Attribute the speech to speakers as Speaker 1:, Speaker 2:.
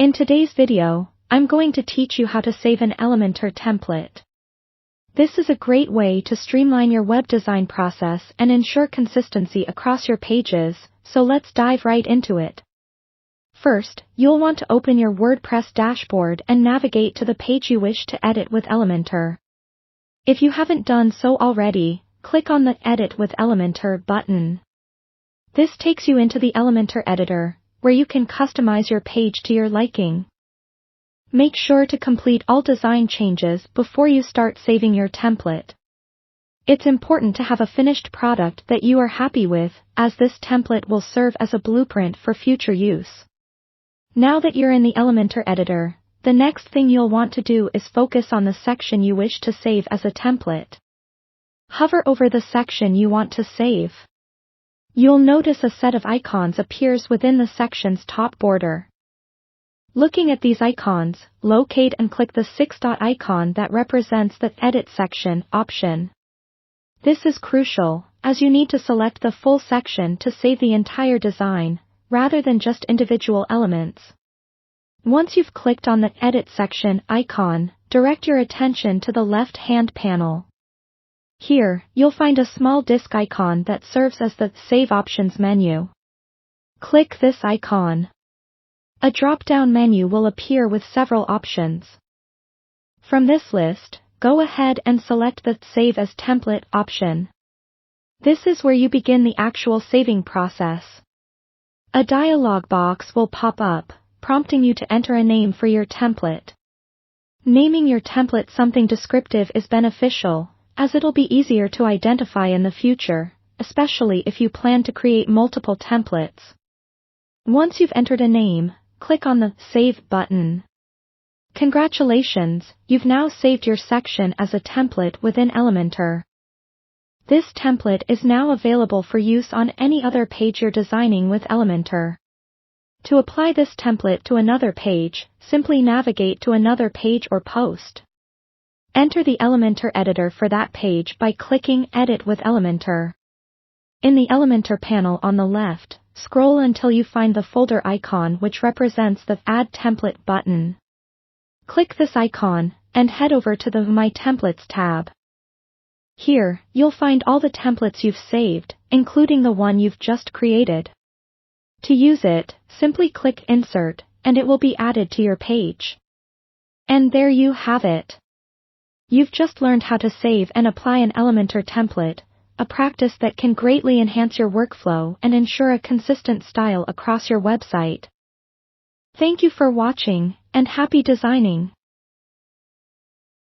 Speaker 1: In today's video, I'm going to teach you how to save an Elementor template. This is a great way to streamline your web design process and ensure consistency across your pages, so let's dive right into it. First, you'll want to open your WordPress dashboard and navigate to the page you wish to edit with Elementor. If you haven't done so already, click on the Edit with Elementor button. This takes you into the Elementor editor, where you can customize your page to your liking. Make sure to complete all design changes before you start saving your template. It's important to have a finished product that you are happy with, as this template will serve as a blueprint for future use. Now that you're in the Elementor editor, the next thing you'll want to do is focus on the section you wish to save as a template. Hover over the section you want to save. You'll notice a set of icons appears within the section's top border. Looking at these icons, locate and click the 6-dot icon that represents the Edit section option. This is crucial, as you need to select the full section to save the entire design, rather than just individual elements. Once you've clicked on the Edit section icon, direct your attention to the left-hand panel. Here, you'll find a small disk icon that serves as the Save Options menu. Click this icon. A drop-down menu will appear with several options. From this list, go ahead and select the Save as Template option. This is where you begin the actual saving process. A dialog box will pop up, prompting you to enter a name for your template. Naming your template something descriptive is beneficial, as it'll be easier to identify in the future, especially if you plan to create multiple templates. Once you've entered a name, click on the Save button. Congratulations, you've now saved your section as a template within Elementor. This template is now available for use on any other page you're designing with Elementor. To apply this template to another page, simply navigate to another page or post. Enter the Elementor editor for that page by clicking Edit with Elementor. In the Elementor panel on the left, scroll until you find the folder icon which represents the Add Template button. Click this icon, and head over to the My Templates tab. Here, you'll find all the templates you've saved, including the one you've just created. To use it, simply click Insert, and it will be added to your page. And there you have it. You've just learned how to save and apply an Elementor template, a practice that can greatly enhance your workflow and ensure a consistent style across your website. Thank you for watching, and happy designing!